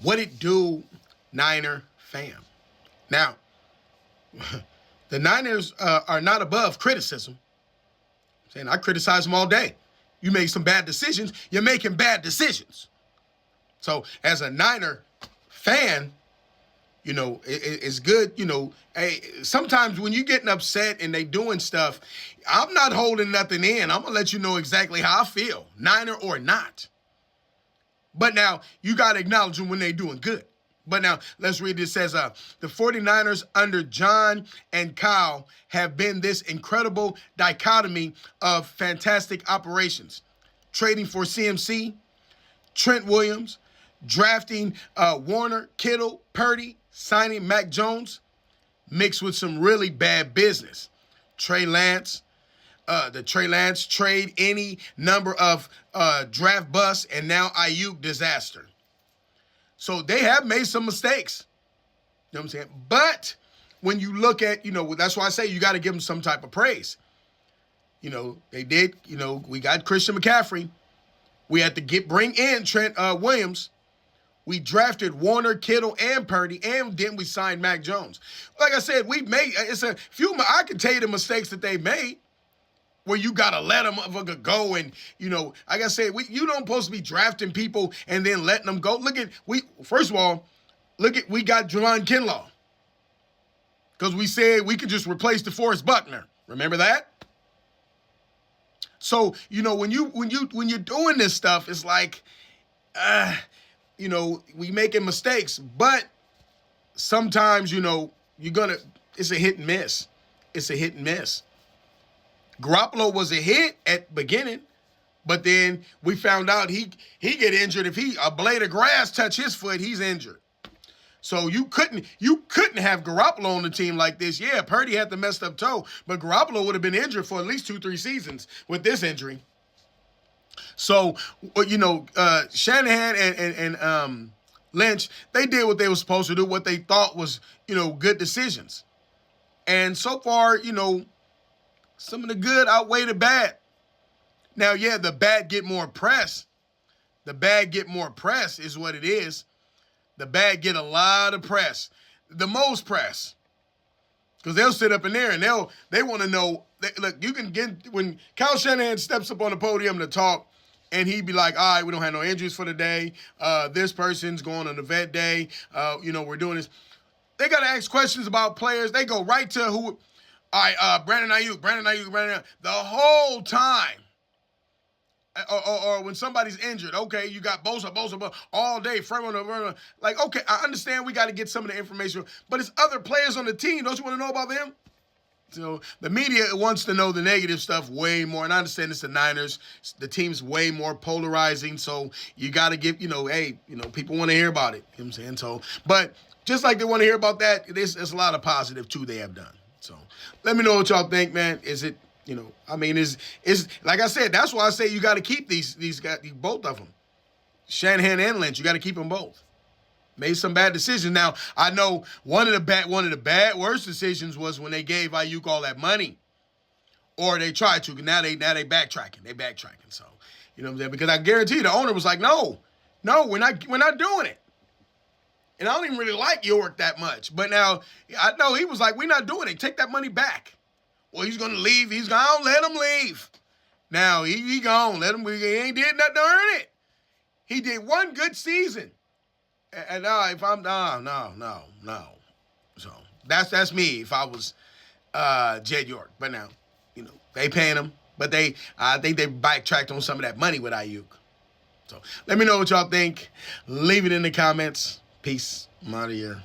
What it do, Niner fam? Now, the Niners are not above criticism. I'm saying I criticize them all day. You make some bad decisions, you're making bad decisions. So as a Niner fan, it's good, hey, sometimes when you're getting upset and they doing stuff, I'm not holding nothing in. I'm going to let you know exactly how I feel, Niner or not. But now, you got to acknowledge them when they're doing good. But now, let's read this. It says, the 49ers under John and Kyle have been this incredible dichotomy of fantastic operations. Trading for CMC, Trent Williams, drafting Warner, Kittle, Purdy, signing Mac Jones, mixed with some really bad business. Trey Lance, the Trey Lance trade, any number of draft busts, and now Ayuk disaster. So they have made some mistakes. You know what I'm saying? But when you look at, that's why I say you got to give them some type of praise. They did, we got Christian McCaffrey. We had to bring in Trent Williams. We drafted Warner, Kittle, and Purdy, and then we signed Mac Jones. Like I said, I can tell you the mistakes that they made where you got to let them go. And, like I said, you don't supposed to be drafting people and then letting them go. First of all, we got Javon Kinlaw because we said we could just replace DeForest Buckner. Remember that? So, when you're doing this stuff, it's like, we making mistakes, but sometimes, it's a hit and miss. It's a hit and miss. Garoppolo was a hit at the beginning, but then we found out he get injured. If a blade of grass touch his foot, he's injured. So you couldn't have Garoppolo on the team like this. Yeah, Purdy had the messed up toe, but Garoppolo would have been injured for at least 2-3 seasons with this injury. So, Shanahan and Lynch, they did what they were supposed to do, what they thought was, good decisions. And so far, some of the good outweigh the bad. Now, yeah, the bad get more press. The bad get more press is what it is. The bad get a lot of press. The most press. Because they'll sit up in there and they want to know. Look, you can get, when Kyle Shanahan steps up on the podium to talk, and he'd be like, all right, we don't have no injuries for the day. This person's going on the vet day. We're doing this. They got to ask questions about players. They go right to who. All right, Brandon Ayuk. The whole time. Or when somebody's injured, okay, you got Bosa all day. Like, okay, I understand we got to get some of the information, but it's other players on the team. Don't you want to know about them? So the media wants to know the negative stuff way more, and I understand it's the Niners. The team's way more polarizing, so you got to give, people want to hear about it. You know what I'm saying? So, but just like they want to hear about that, there's a lot of positive, too, they have done. So let me know what y'all think, man. Is it, is like I said, that's why I say you got to keep these guys, both of them. Shanahan and Lynch, you got to keep them both. Made some bad decisions. Now, I know one of the worst decisions was when they gave Ayuk all that money. Or they tried to. Now they backtracking. So, you know what I'm saying? Because I guarantee the owner was like, no, we're not doing it. And I don't even really like York that much. But now, I know he was like, we're not doing it. Take that money back. Well, he's going to leave. He's gone. Let him leave. Now, he gone. Let him. He ain't did nothing to earn it. He did one good season. And if I'm no. So that's me if I was Jed York. But now, they paying him. But I think they backtracked on some of that money with Ayuk. So let me know what y'all think. Leave it in the comments. Peace. I'm out of here.